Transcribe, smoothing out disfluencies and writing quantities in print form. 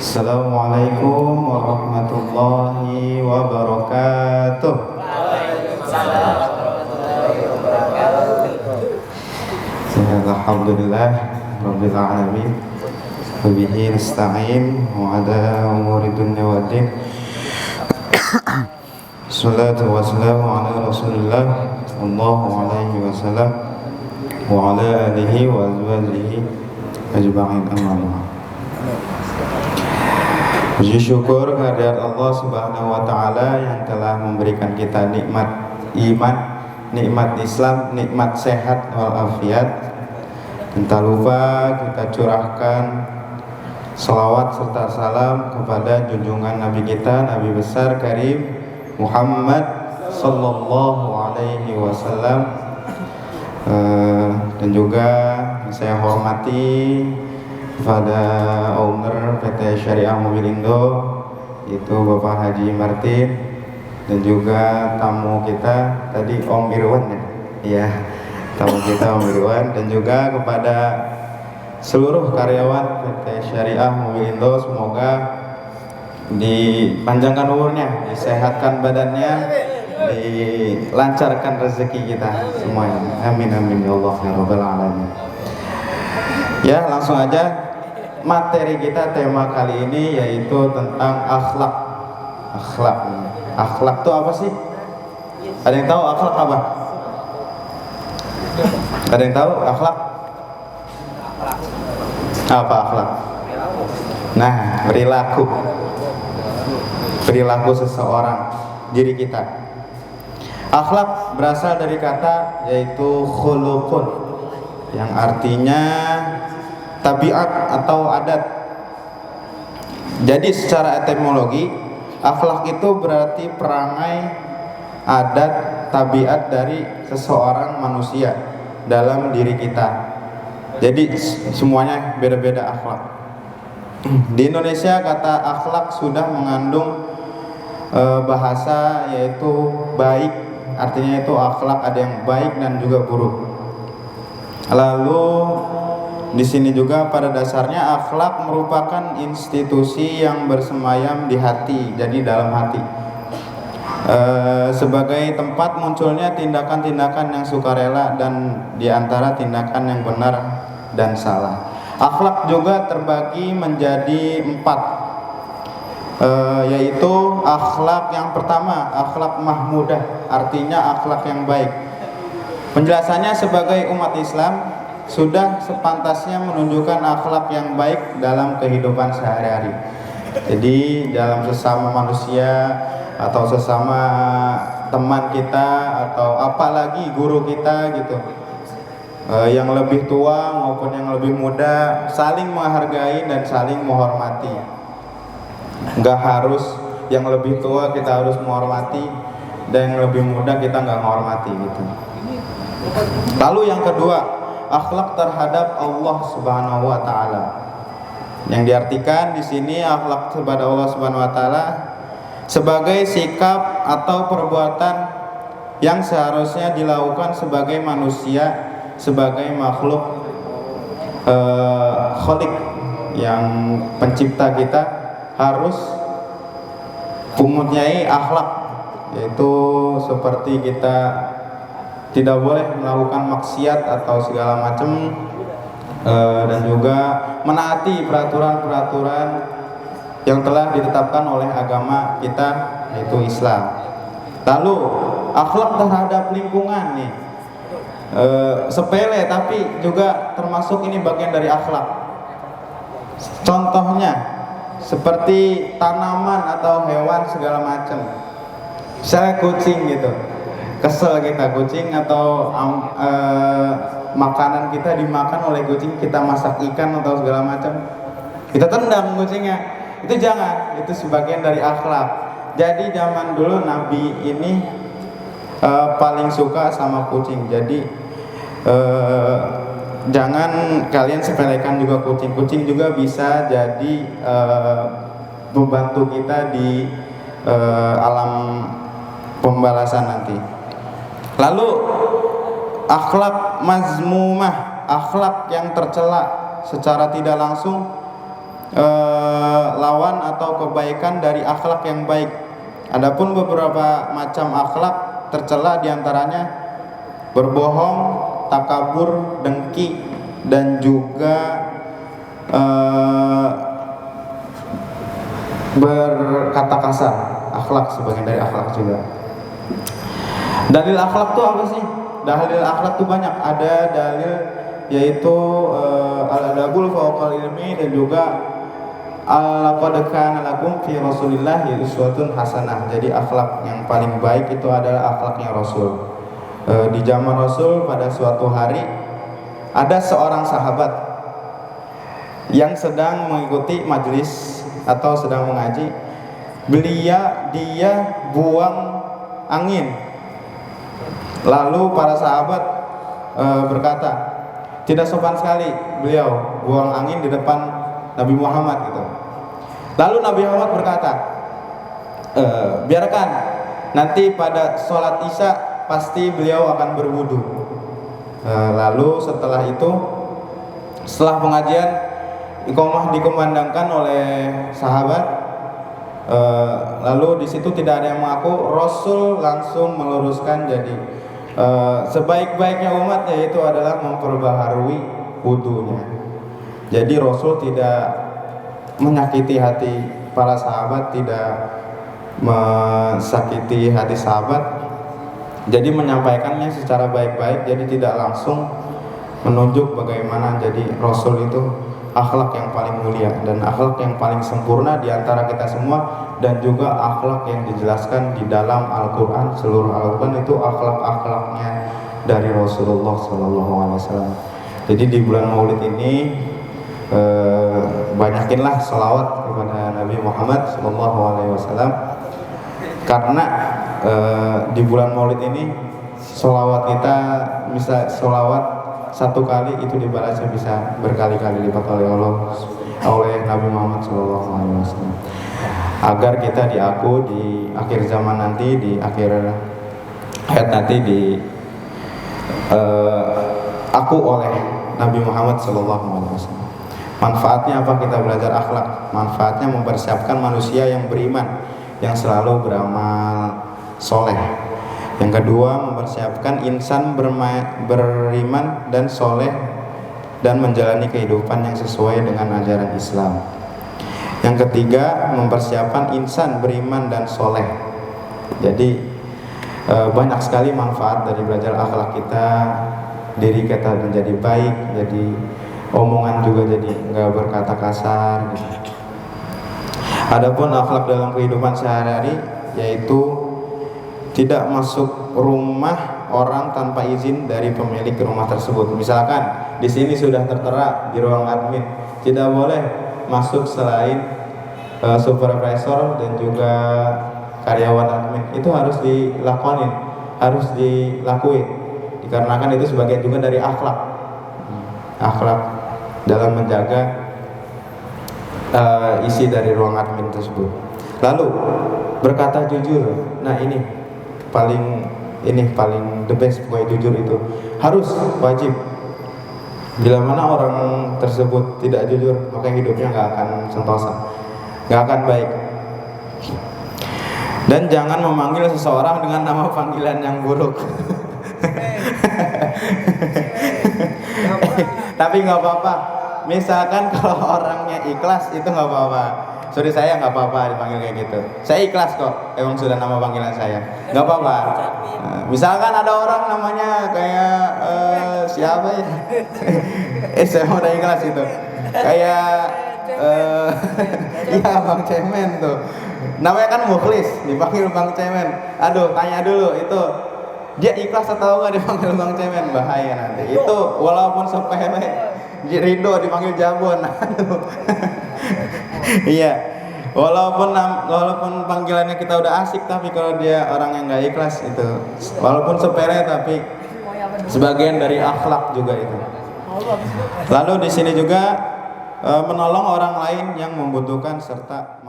Assalamualaikum warahmatullahi wabarakatuh. Waalaikumsalam warahmatullahi wabarakatuh. Alhamdulillah Rabbil alamin. Wabihi nasta'in wa ala umuri dunya waddin. Salatu wassalamu ala Rasulillah sallallahu alaihi wasallam wa ala alihi wa azwajihi ajma'in, amma ba'd. Puji syukur kehadirat Allah Subhanahu wa taala yang telah memberikan kita nikmat iman, nikmat Islam, nikmat sehat wal afiat. Dan tak lupa kita curahkan salawat serta salam kepada junjungan Nabi kita, Nabi besar karim Muhammad sallallahu alaihi wasallam. Dan juga saya hormati kepada owner PT Syariah Mobil Indo, itu Bapak Haji Martin, dan juga tamu kita tadi Om Irwan ya, tamu kita Om Irwan, dan juga kepada seluruh karyawan PT Syariah Mobil Indo, semoga dipanjangkan umurnya, disehatkan badannya, dilancarkan rezeki kita semuanya. Amin amin ya Allah ya Rabbal alamin. Ya, langsung aja materi kita, tema kali ini yaitu tentang akhlak. Akhlak itu apa sih? Ada yang tahu akhlak apa? Ada yang tahu akhlak? Apa akhlak? Nah, perilaku seseorang, diri kita. Akhlak berasal dari kata yaitu khuluqun, yang artinya tabiat atau adat. Jadi secara etimologi, akhlak itu berarti perangai, adat, tabiat dari seseorang manusia dalam diri kita. Jadi semuanya beda-beda akhlak. Di Indonesia kata akhlak sudah mengandung bahasa yaitu baik. Artinya itu akhlak ada yang baik dan juga buruk. Lalu di sini juga pada dasarnya akhlak merupakan institusi yang bersemayam di hati, jadi dalam hati, sebagai tempat munculnya tindakan-tindakan yang sukarela dan diantara tindakan yang benar dan salah. Akhlak juga terbagi menjadi 4, yaitu akhlak yang pertama, akhlak mahmudah, artinya akhlak yang baik. Penjelasannya, sebagai umat Islam sudah sepantasnya menunjukkan akhlak yang baik dalam kehidupan sehari-hari. Jadi dalam sesama manusia atau sesama teman kita atau apalagi guru kita gitu, yang lebih tua maupun yang lebih muda, saling menghargai dan saling menghormati. Nggak harus yang lebih tua kita harus menghormati dan yang lebih muda kita nggak menghormati gitu. Lalu yang kedua, akhlak terhadap Allah Subhanahu wa taala. Yang diartikan di sini akhlak kepada Allah Subhanahu wa taala sebagai sikap atau perbuatan yang seharusnya dilakukan sebagai manusia, sebagai makhluk khalik yang pencipta kita, harus mempunyai akhlak, yaitu seperti kita tidak boleh melakukan maksiat atau segala macam, dan juga menaati peraturan-peraturan yang telah ditetapkan oleh agama kita, yaitu Islam. Lalu akhlak terhadap lingkungan nih, sepele tapi juga termasuk ini bagian dari akhlak. Contohnya seperti tanaman atau hewan segala macam. Misalnya kucing gitu, kesel kita kucing atau makanan kita dimakan oleh kucing, kita masak ikan atau segala macam, kita tendang kucingnya, itu jangan, itu sebagian dari akhlak. Jadi zaman dulu Nabi ini paling suka sama kucing, jadi jangan kalian sepelekan juga kucing. Kucing juga bisa jadi membantu kita di alam pembalasan nanti. Lalu akhlak mazmumah, akhlak yang tercela secara tidak langsung, lawan atau kebaikan dari akhlak yang baik. Adapun beberapa macam akhlak tercela diantaranya berbohong, takabur, dengki, dan juga berkata kasar. Akhlak sebagian dari akhlak juga. Dalil akhlak itu apa sih? Dalil akhlak itu banyak. Ada dalil yaitu al-adabul fawqal ilmi dan juga laqad kana lakum fi Rasulillah uswatun hasanah. Jadi akhlak yang paling baik itu adalah akhlaknya Rasul. Di zaman Rasul pada suatu hari ada seorang sahabat yang sedang mengikuti majelis atau sedang mengaji. Dia buang angin. Lalu para sahabat berkata, tidak sopan sekali beliau buang angin di depan Nabi Muhammad gitu. Lalu Nabi Muhammad berkata, biarkan, nanti pada sholat isya pasti beliau akan berwudu. Lalu setelah itu, setelah pengajian iqamah dikumandangkan oleh sahabat. Lalu di situ tidak ada yang mengaku. Rasul langsung meluruskan, jadi sebaik-baiknya umat yaitu adalah memperbaharui wudunya. Jadi Rasul tidak menyakiti hati para sahabat, tidak mensakiti hati sahabat. Jadi menyampaikannya secara baik-baik, jadi tidak langsung menunjuk bagaimana jadi Rasul itu akhlak yang paling mulia dan akhlak yang paling sempurna di antara kita semua, dan juga akhlak yang dijelaskan di dalam Al-Quran. Seluruh Al-Quran itu akhlak-akhlaknya dari Rasulullah SAW. Jadi di bulan Maulid ini banyakinlah sholawat kepada Nabi Muhammad SAW, karena di bulan Maulid ini sholawat kita, misal sholawat satu kali itu dibalasnya bisa berkali-kali lipat oleh Nabi Muhammad SAW, agar kita diaku di akhir zaman nanti, di akhir hayat nanti aku oleh Nabi Muhammad SAW. Manfaatnya apa kita belajar akhlak? Manfaatnya mempersiapkan manusia yang beriman, yang selalu beramal soleh. Yang kedua, mempersiapkan insan beriman dan soleh dan menjalani kehidupan yang sesuai dengan ajaran Islam. Yang ketiga, mempersiapkan insan beriman dan soleh. Jadi banyak sekali manfaat dari belajar akhlak kita. Diri kita menjadi baik, jadi omongan juga jadi nggak berkata kasar gitu. Adapun akhlak dalam kehidupan sehari-hari yaitu tidak masuk rumah orang tanpa izin dari pemilik rumah tersebut. Misalkan di sini sudah tertera di ruang admin, tidak boleh masuk selain supervisor dan juga karyawan admin. Itu harus dilakonin, harus dilakuin, dikarenakan itu sebagian juga dari akhlak dalam menjaga isi dari ruang admin tersebut. Lalu berkata jujur. Nah ini paling the best, pokoknya jujur itu harus wajib. Bila mana orang tersebut tidak jujur, maka hidupnya nggak akan sentosa, nggak akan baik. Dan jangan memanggil seseorang dengan nama panggilan yang buruk. Tapi nggak apa-apa. Misalkan kalau orangnya ikhlas itu nggak apa-apa. Sorry, saya nggak apa-apa dipanggil kayak gitu. Saya ikhlas kok, emang sudah nama panggilan saya, nggak apa-apa. Misalkan ada orang namanya kayak siapa ya? Saya udah ikhlas itu. Kayak iya Bang Cemen tuh. Namanya kan Mukhlis, dipanggil Bang Cemen. Aduh, tanya dulu itu dia ikhlas atau nggak dipanggil Bang Cemen, bahaya nanti. Itu walaupun sepele, Rido dipanggil Jabon. Aduh. Iya, walaupun panggilannya kita udah asik, tapi kalau dia orang yang nggak ikhlas itu, walaupun sepele tapi sebagian dari akhlak juga itu. Lalu di sini juga menolong orang lain yang membutuhkan serta